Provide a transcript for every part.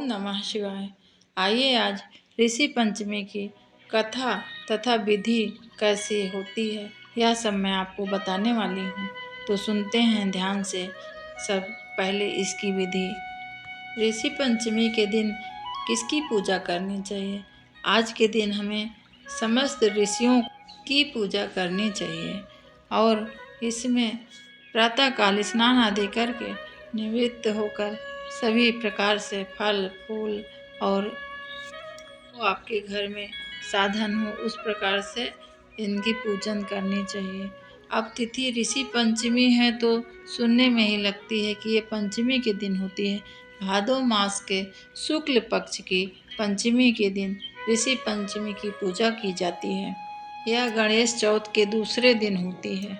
नमः शिवाय। आइए आज ऋषि पंचमी की कथा तथा विधि कैसी होती है यह सब मैं आपको बताने वाली हूँ। तो सुनते हैं ध्यान से। सब पहले इसकी विधि। ऋषि पंचमी के दिन किसकी पूजा करनी चाहिए? आज के दिन हमें समस्त ऋषियों की पूजा करनी चाहिए और इसमें प्रातःकाल स्नान आदि करके निवृत्त होकर सभी प्रकार से फल फूल और वो आपके घर में साधन हो उस प्रकार से इनकी पूजन करनी चाहिए। अब तिथि ऋषि पंचमी है तो सुनने में ही लगती है कि ये पंचमी के दिन होती है। भादो मास के शुक्ल पक्ष की पंचमी के दिन ऋषि पंचमी की पूजा की जाती है। यह गणेश चौथ के दूसरे दिन होती है।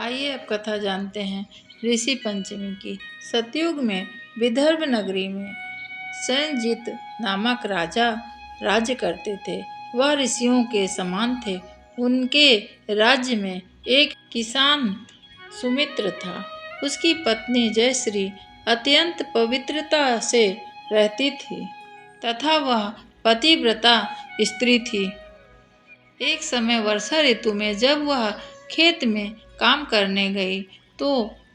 आइए अब कथा जानते हैं ऋषि पंचमी की। सतयुग में विदर्भ नगरी में सैनजित नामक राजा राज्य करते थे। वह ऋषियों के समान थे। उनके राज्य में एक किसान सुमित्र था। उसकी पत्नी जयश्री अत्यंत पवित्रता से रहती थी तथा वह पतिव्रता स्त्री थी। एक समय वर्षा ऋतु में जब वह खेत में काम करने गई तो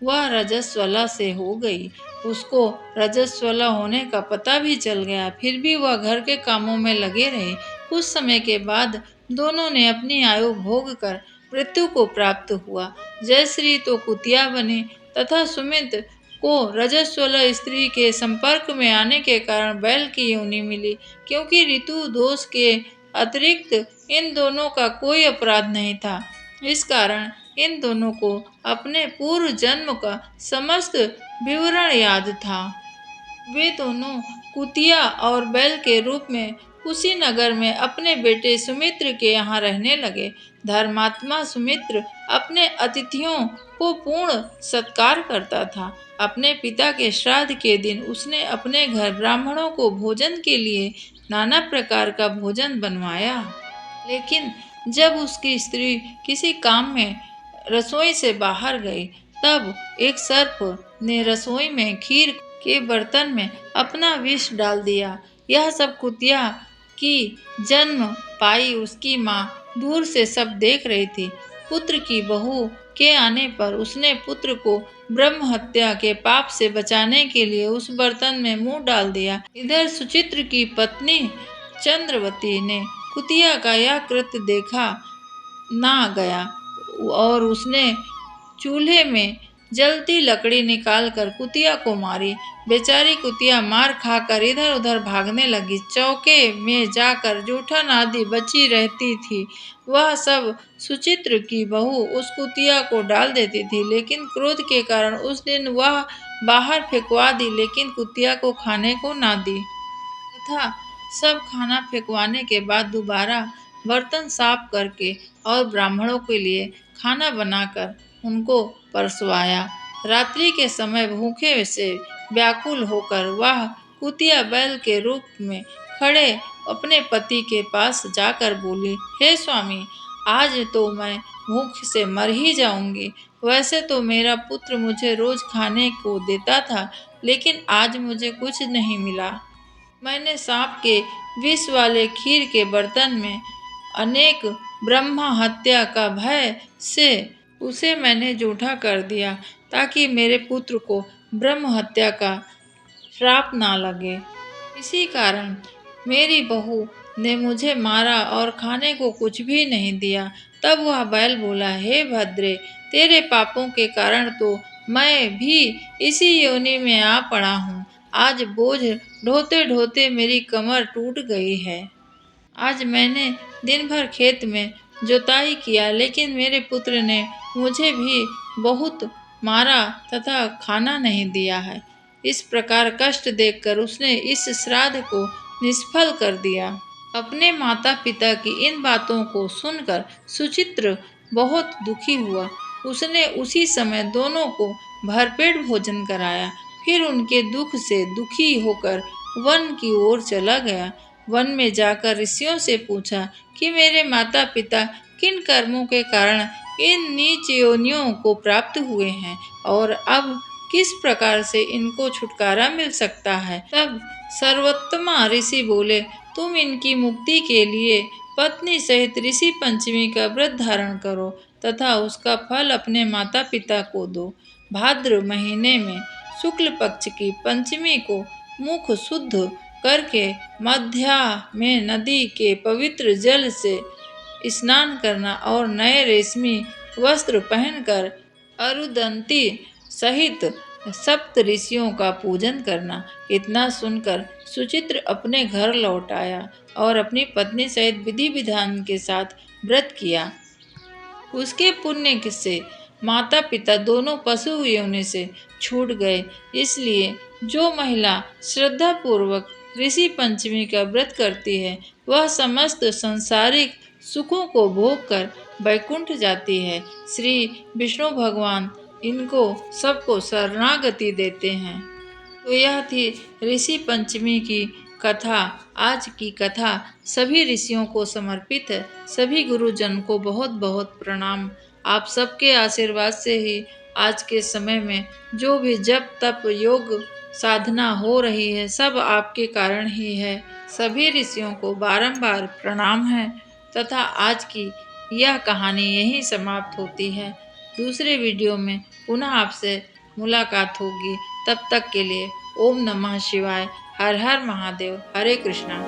वह रजस्वला से हो गई। उसको रजस्वला होने का पता भी चल गया, फिर भी वह घर के कामों में लगे रहे। कुछ समय के बाद दोनों ने अपनी आयु भोग कर मृत्यु को प्राप्त हुआ। जयश्री तो कुतिया बनी तथा सुमित को रजस्वला स्त्री के संपर्क में आने के कारण बैल की योनि मिली। क्योंकि ऋतु दोष के अतिरिक्त इन दोनों का कोई अपराध नहीं था, इस कारण इन दोनों को अपने पूर्व जन्म का समस्त विवरण याद था। वे दोनों कुतिया और बैल के रूप में उसी नगर में अपने बेटे सुमित्र के यहाँ रहने लगे। धर्मात्मा सुमित्र अपने अतिथियों को पूर्ण सत्कार करता था। अपने पिता के श्राद्ध के दिन उसने अपने घर ब्राह्मणों को भोजन के लिए नाना प्रकार का भोजन बनवाया। लेकिन जब उसकी स्त्री किसी काम में रसोई से बाहर गई तब एक सर्प ने रसोई में खीर के बर्तन में अपना विष डाल दिया। यह सब कुतिया की जन्म पाई उसकी माँ दूर से सब देख रही थी। पुत्र की बहू के आने पर उसने पुत्र को ब्रह्म हत्या के पाप से बचाने के लिए उस बर्तन में मुंह डाल दिया। इधर सुचित्र की पत्नी चंद्रवती ने कुतिया का यह कृत्य देखा ना गया और उसने चूल्हे में जलती लकड़ी निकालकर कुतिया को मारी। बेचारी कुतिया मार खाकर इधर उधर भागने लगी। चौके में जाकर जूठन आदि बची रहती थी वह सब सुचित्र की बहू उस कुतिया को डाल देती थी, लेकिन क्रोध के कारण उस दिन वह बाहर फेंकवा दी, लेकिन कुतिया को खाने को ना दी तथा सब खाना फेंकवाने के बाद दोबारा बर्तन साफ करके और ब्राह्मणों के लिए खाना बनाकर उनको परसवाया। रात्रि के समय भूखे से व्याकुल होकर वह कुतिया बैल के रूप में खड़े अपने पति के पास जाकर बोली, हे स्वामी, आज तो मैं भूख से मर ही जाऊंगी। वैसे तो मेरा पुत्र मुझे रोज खाने को देता था, लेकिन आज मुझे कुछ नहीं मिला। मैंने सांप के विष वाले खीर के बर्तन में अनेक ब्रह्म हत्या का भय से उसे मैंने जूठा कर दिया ताकि मेरे पुत्र को ब्रह्म हत्या का श्राप ना लगे। इसी कारण मेरी बहू ने मुझे मारा और खाने को कुछ भी नहीं दिया। तब वह बैल बोला, हे भद्रे, तेरे पापों के कारण तो मैं भी इसी योनि में आ पड़ा हूँ। आज बोझ ढोते ढोते मेरी कमर टूट गई है। आज मैंने दिन भर खेत में जोताई किया, लेकिन मेरे पुत्र ने मुझे भी बहुत मारा तथा खाना नहीं दिया है। इस प्रकार कष्ट देखकर उसने इस श्राद्ध को निष्फल कर दिया। अपने माता पिता की इन बातों को सुनकर सुचित्र बहुत दुखी हुआ। उसने उसी समय दोनों को भरपेट भोजन कराया। फिर उनके दुख से दुखी होकर वन की ओर चला गया। वन में जाकर ऋषियों से पूछा कि मेरे माता पिता किन कर्मों के कारण इन नीच योनियों को प्राप्त हुए हैं और अब किस प्रकार से इनको छुटकारा मिल सकता है। तब सर्वोत्तमा ऋषि बोले, तुम इनकी मुक्ति के लिए पत्नी सहित ऋषि पंचमी का व्रत धारण करो तथा उसका फल अपने माता पिता को दो। भाद्र महीने में शुक्ल पक्ष की पंचमी को मुख शुद्ध करके मध्या में नदी के पवित्र जल से स्नान करना और नए रेशमी वस्त्र पहनकर अरुदंती सहित सप्त ऋषियों का पूजन करना। इतना सुनकर सुचित्र अपने घर लौट आया और अपनी पत्नी सहित विधि विधान के साथ व्रत किया। उसके पुण्य से माता पिता दोनों पशु योनि से छूट गए। इसलिए जो महिला श्रद्धा पूर्वक ऋषि पंचमी का व्रत करती है वह समस्त संसारिक सुखों को भोग कर वैकुंठ जाती है। श्री विष्णु भगवान इनको सबको शरणागति देते हैं। तो यह थी ऋषि पंचमी की कथा। आज की कथा सभी ऋषियों को समर्पित है। सभी गुरुजन को बहुत बहुत प्रणाम। आप सबके आशीर्वाद से ही आज के समय में जो भी जप तप योग साधना हो रही है सब आपके कारण ही है। सभी ऋषियों को बारंबार प्रणाम है तथा आज की यह कहानी यहीं समाप्त होती है। दूसरे वीडियो में पुनः आपसे मुलाकात होगी। तब तक के लिए ओम नमः शिवाय, हर हर महादेव, हरे कृष्णा।